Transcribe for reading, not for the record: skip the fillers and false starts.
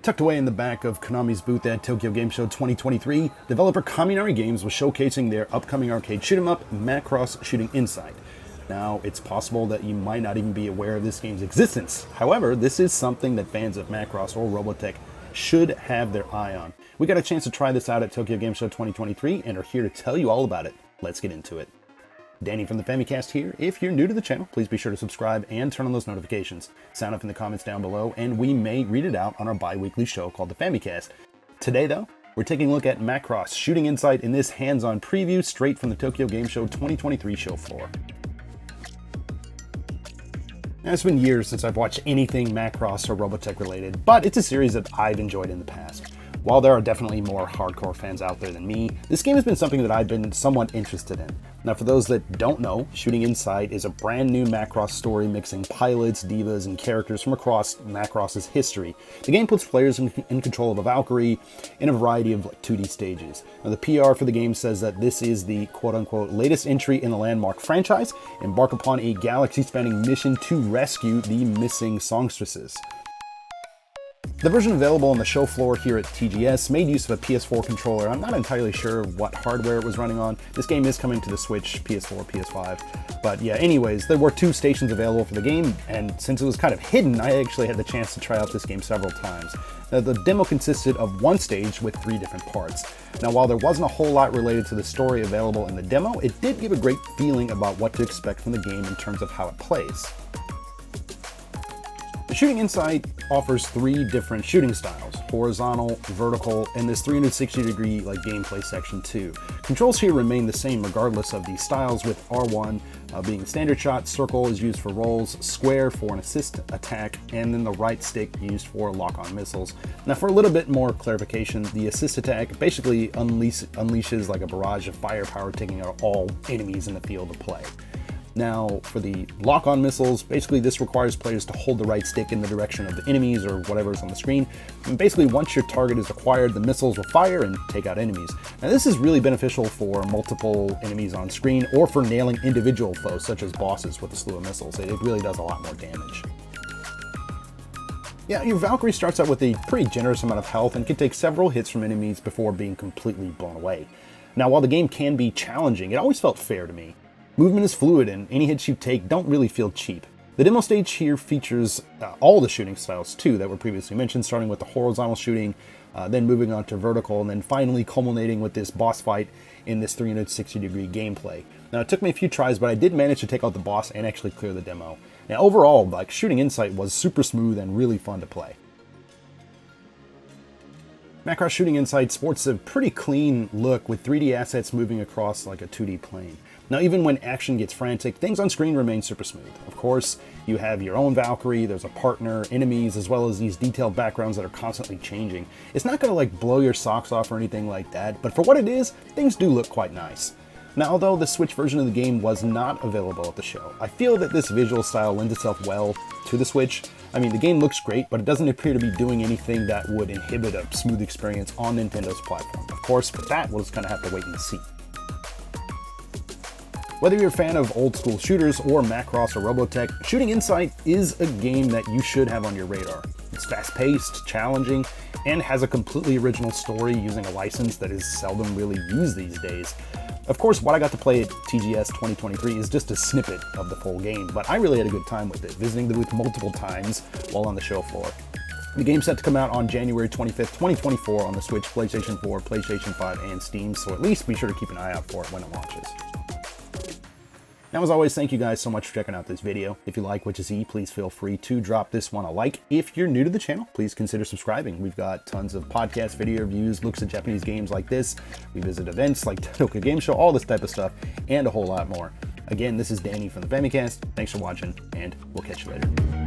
Tucked away in the back of Konami's booth at Tokyo Game Show 2023, developer Kaminari Games was showcasing their upcoming arcade shoot-'em-up, Macross Shooting Insight. Now, it's possible that you might not even be aware of this game's existence. However, this is something that fans of Macross or Robotech should have their eye on. We got a chance to try this out at Tokyo Game Show 2023 and are here to tell you all about it. Let's get into it. Danny from the Famicast here. If you're new to the channel, please be sure to subscribe and turn on those notifications. Sound off in the comments down below, and we may read it out on our bi-weekly show called the Famicast. Today, though, we're taking a look at Macross Shooting Insight in this hands-on preview straight from the Tokyo Game Show 2023 show floor. Now, it's been years since I've watched anything Macross or Robotech related, but it's a series that I've enjoyed in the past. While there are definitely more hardcore fans out there than me, this game has been something that I've been somewhat interested in. Now, for those that don't know, Shooting Insight is a brand new Macross story mixing pilots, divas, and characters from across Macross's history. The game puts players in control of a Valkyrie in a variety of 2D stages. Now, the PR for the game says that this is the quote-unquote latest entry in the landmark franchise, embark upon a galaxy-spanning mission to rescue the missing songstresses. The version available on the show floor here at TGS made use of a PS4 controller. I'm not entirely sure what hardware it was running on. This game is coming to the Switch, PS4, PS5. But yeah, anyways, there were 2 stations available for the game, and since it was kind of hidden, I actually had the chance to try out this game several times. Now, the demo consisted of 1 stage with 3 different parts. Now, while there wasn't a whole lot related to the story available in the demo, it did give a great feeling about what to expect from the game in terms of how it plays. The Shooting Insight offers 3 different shooting styles: horizontal, vertical, and this 360-degree gameplay section too. Controls here remain the same regardless of these styles, with R1 being standard shot, circle is used for rolls, square for an assist attack, and then the right stick used for lock-on missiles. Now, for a little bit more clarification, the assist attack basically unleashes like a barrage of firepower, taking out all enemies in the field of play. Now, for the lock-on missiles, basically this requires players to hold the right stick in the direction of the enemies or whatever's on the screen. And basically, once your target is acquired, the missiles will fire and take out enemies. Now, this is really beneficial for multiple enemies on screen or for nailing individual foes, such as bosses with a slew of missiles. It really does a lot more damage. Yeah, your Valkyrie starts out with a pretty generous amount of health and can take several hits from enemies before being completely blown away. Now, while the game can be challenging, it always felt fair to me. Movement is fluid, and any hits you take don't really feel cheap. The demo stage here features all the shooting styles too that were previously mentioned, starting with the horizontal shooting, then moving on to vertical, and then finally culminating with this boss fight in this 360-degree gameplay. Now, it took me a few tries, but I did manage to take out the boss and actually clear the demo. Now, overall, Shooting Insight was super smooth and really fun to play. Macross Shooting Insight sports a pretty clean look with 3D assets moving across like a 2D plane. Now, even when action gets frantic, things on screen remain super smooth. Of course, you have your own Valkyrie, there's a partner, enemies, as well as these detailed backgrounds that are constantly changing. It's not going to blow your socks off or anything like that, but for what it is, things do look quite nice. Now, although the Switch version of the game was not available at the show, I feel that this visual style lends itself well to the Switch. I mean, the game looks great, but it doesn't appear to be doing anything that would inhibit a smooth experience on Nintendo's platform. Of course, for that, we'll just kind of have to wait and see. Whether you're a fan of old school shooters or Macross or Robotech, Shooting Insight is a game that you should have on your radar. It's fast-paced, challenging, and has a completely original story using a license that is seldom really used these days. Of course, what I got to play at TGS 2023 is just a snippet of the full game, but I really had a good time with it, visiting the booth multiple times while on the show floor. The game's set to come out on January 25th, 2024 on the Switch, PlayStation 4, PlayStation 5, and Steam, so at least be sure to keep an eye out for it when it launches. Now, as always, thank you guys so much for checking out this video. If you like what you see, please feel free to drop this one a like. If you're new to the channel, please consider subscribing. We've got tons of podcast video reviews, looks at Japanese games like this. We visit events like Tokyo Game Show, all this type of stuff, and a whole lot more. Again, this is Danny from the Famicast. Thanks for watching, and we'll catch you later.